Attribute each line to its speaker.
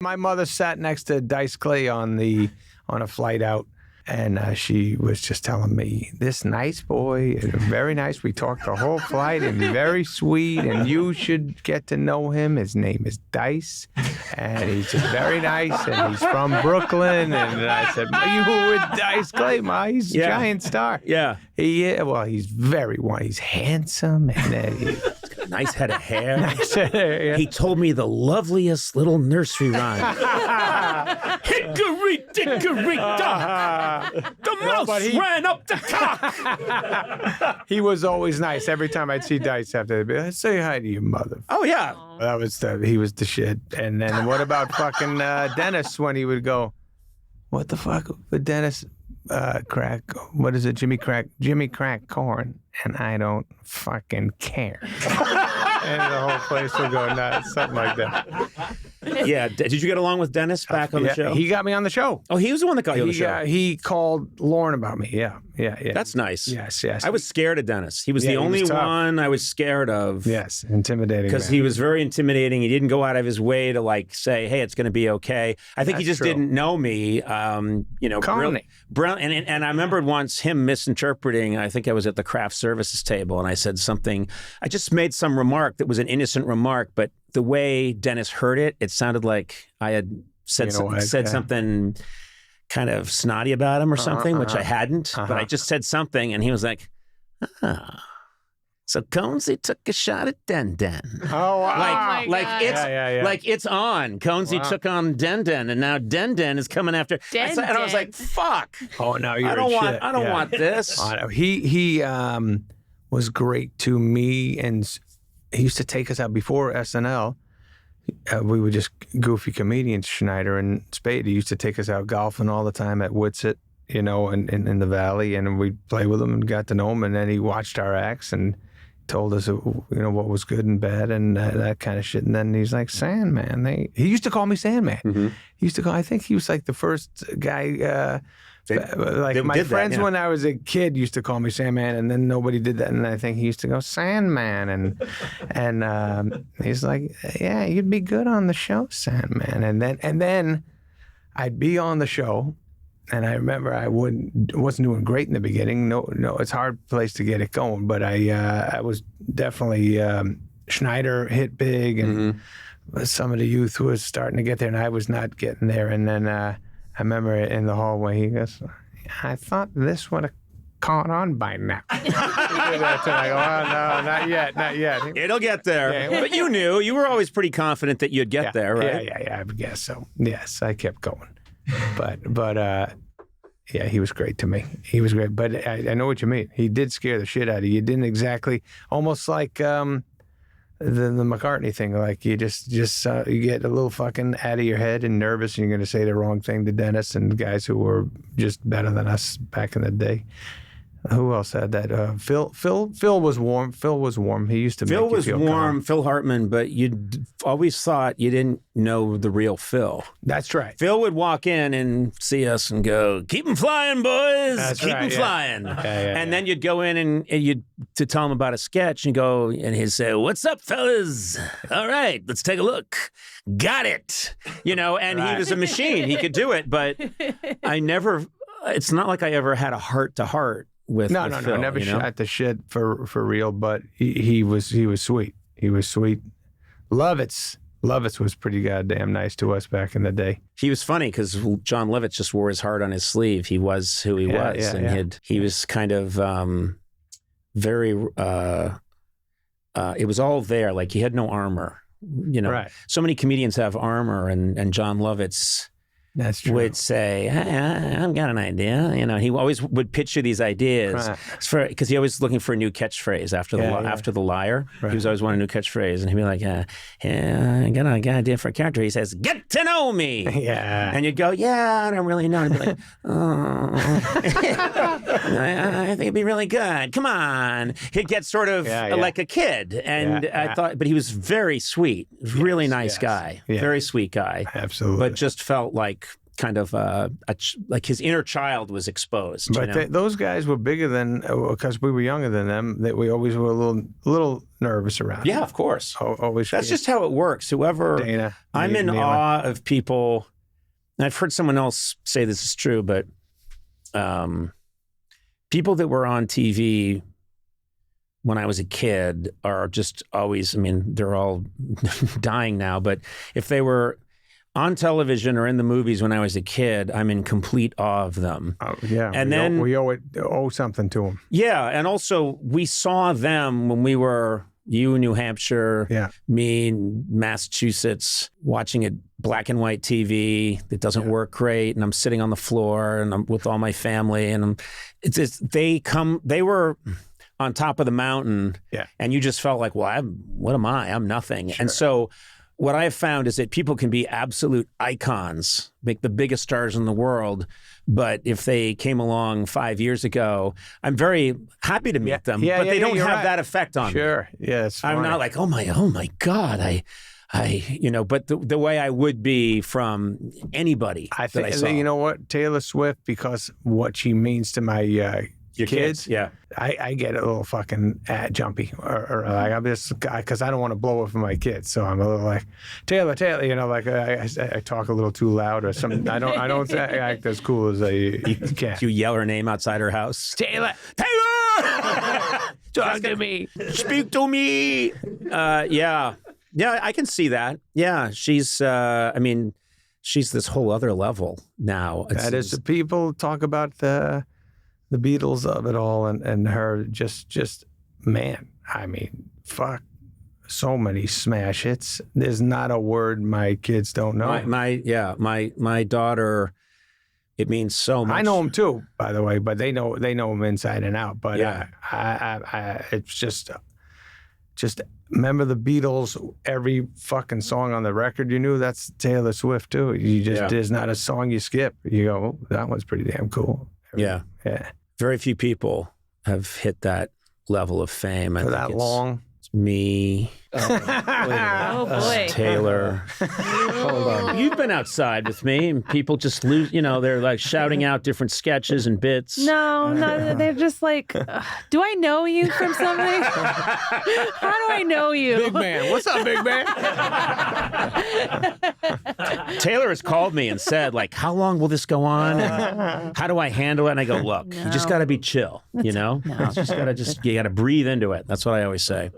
Speaker 1: My mother sat next to Dice Clay on a flight out, and she was just telling me, this nice boy is very nice. We talked the whole flight, and very sweet, and you should get to know him. His name is Dice, and he's just very nice, and he's from Brooklyn. And I said, you with Dice Clay, Ma? He's a giant star.
Speaker 2: Yeah.
Speaker 1: He's very He's handsome, and he's got
Speaker 2: a nice head of hair.
Speaker 1: Nice head of hair, yeah.
Speaker 2: He told me the loveliest little nursery rhyme. Hickory dickory dock. The mouse ran up the cock.
Speaker 1: He was always nice. Every time I'd see Dice after, they'd be like, say hi to your mother.
Speaker 2: Oh, yeah.
Speaker 1: He was the shit. And then what about fucking Dennis when he would go, what the fuck with Dennis? Crack, what is it? Jimmy Crack Corn, and I don't fucking care. And the whole place would go nuts, something like that.
Speaker 2: Yeah. Did you get along with Dennis back on the show?
Speaker 1: He got me on the show.
Speaker 2: Oh, he was the one that got you on the show?
Speaker 1: He called Lauren about me. Yeah.
Speaker 2: That's nice.
Speaker 1: Yes.
Speaker 2: I was scared of Dennis. He was the only one I was scared of.
Speaker 1: Yes, intimidating.
Speaker 2: Because he was very intimidating. He didn't go out of his way to say, hey, it's going to be okay. I think he just didn't know me. And I remembered once him misinterpreting. I think I was at the craft services table, and I said something. I just made some remark that was an innocent remark, but the way Dennis heard it, it sounded like I had said something kind of snotty about him or something, which I hadn't. But I just said something, and he was like, so Conesy took a shot at Den Den.
Speaker 1: Oh, wow.
Speaker 2: Like it's on. Conesy took on Den Den, and now Den Den is coming after. And I was like, fuck.
Speaker 1: Oh, no,
Speaker 2: I don't want this.
Speaker 1: He was great to me, and he used to take us out before SNL. We were just goofy comedians, Schneider and Spade. He used to take us out golfing all the time at Witsit, in the Valley, and we'd play with him and got to know him. And then he watched our acts and told us, what was good and bad and that kind of shit. And then he's like, Sandman. He used to call me Sandman. Mm-hmm. He used to I think he was like the first guy. My friends when I was a kid used to call me Sandman, and then nobody did that. And I think he used to go Sandman, and he's like, yeah, you'd be good on the show, Sandman. And then I'd be on the show. And I remember I wasn't doing great in the beginning. No, it's a hard place to get it going. But I was definitely Schneider hit big, and some of the youth was starting to get there, and I was not getting there. And then I remember in the hallway, he goes, "I thought this would have caught on by now." He did that to me. I go, "Oh no, not yet.
Speaker 2: It'll get there." Yeah. But you knew. You were always pretty confident that you'd get there, right?
Speaker 1: Yeah. I guess so. Yes, I kept going. But yeah, he was great to me. He was great. But I know what you mean. He did scare the shit out of you. You didn't exactly, almost like the McCartney thing. Like you just you get a little fucking out of your head and nervous, and you're going to say the wrong thing to Dennis and guys who were just better than us back in the day. Who else had that? Phil was warm. Phil was warm. He used to make you feel calm.
Speaker 2: Phil Hartman, but you always thought you didn't know the real Phil.
Speaker 1: That's right.
Speaker 2: Phil would walk in and see us and go, "Keep 'em flying, boys. Keep 'em flying." And then you'd go in and you'd to tell him about a sketch and go, and he'd say, "What's up, fellas? All right, let's take a look. Got it." And he was a machine. He could do it, but it's not like I ever had a heart-to-heart with Phil,
Speaker 1: never shot the shit for real, but he was sweet. He was sweet. Lovitz was pretty goddamn nice to us back in the day.
Speaker 2: He was funny because John Lovitz just wore his heart on his sleeve. He was who he was, and he was kind of very. It was all there. Like he had no armor.
Speaker 1: Right.
Speaker 2: So many comedians have armor, and John Lovitz.
Speaker 1: That's true.
Speaker 2: Would say, I've got an idea. He always would pitch you these ideas because he always looking for a new catchphrase after the liar. Right. He was always wanting a new catchphrase, and he'd be like, I got an idea for a character. He says, "Get to know me."
Speaker 1: Yeah.
Speaker 2: And you'd go, "Yeah, I don't really know." And he'd be like, "Oh, I think it'd be really good. Come on." He'd get sort of like a kid, and I thought, but he was very sweet, really nice guy, very sweet guy.
Speaker 1: Absolutely.
Speaker 2: But just felt like kind of like his inner child was exposed.
Speaker 1: But those guys were bigger than, because we were younger than them, that we always were a little nervous around.
Speaker 2: Yeah, of course.
Speaker 1: Always.
Speaker 2: That's just how it works. Whoever, I'm in awe of people, and I've heard someone else say this is true, but people that were on TV when I was a kid are just always, I mean, they're all dying now, but if they were on television or in the movies when I was a kid, I'm in complete awe of them.
Speaker 1: Oh, yeah.
Speaker 2: And
Speaker 1: we owe something to them.
Speaker 2: Yeah. And also, we saw them when we were, you in New Hampshire, me in Massachusetts, watching a black and white TV that doesn't work great. And I'm sitting on the floor and I'm with all my family. And they were on top of the mountain. Yeah. And you just felt like, well, what am I? I'm nothing. Sure. And so, what I've found is that people can be absolute icons, make the biggest stars in the world, but if they came along 5 years ago, I'm very happy to meet them, but they don't have that effect on me.
Speaker 1: Sure, yes.
Speaker 2: I'm not like, oh my God, but the way I would be from anybody
Speaker 1: I saw. You know what, Taylor Swift, because what she means to my
Speaker 2: your kids, yeah.
Speaker 1: I get a little fucking jumpy, or like I'm just because I don't want to blow it for my kids, so I'm a little like Taylor, like I talk a little too loud or something. I don't act as cool as I can.
Speaker 2: You yell her name outside her house, Taylor, talk to me, speak to me. Yeah, I can see that. Yeah, she's. She's this whole other level now.
Speaker 1: People talk about the Beatles of it all, and her just man. I mean, fuck, so many smash hits. There's not a word my kids don't know.
Speaker 2: My daughter. It means so much.
Speaker 1: I know them too, by the way, but they know them inside and out. But it's just remember the Beatles. Every fucking song on the record you knew, that's Taylor Swift too. There's not a song you skip. You go, oh, that one's pretty damn cool.
Speaker 2: Yeah. Very few people have hit that level of fame.
Speaker 1: For that long?
Speaker 2: It's me.
Speaker 3: Oh, boy.
Speaker 2: Taylor. Hold on. You've been outside with me, and people just lose, they're like shouting out different sketches and bits.
Speaker 3: No, they're just like, do I know you from something? How do I know you?
Speaker 1: Big man. What's up, big man?
Speaker 2: Taylor has called me and said, like, how long will this go on? And how do I handle it? And I go, look, you just got to be chill, No. You got to breathe into it. That's what I always say.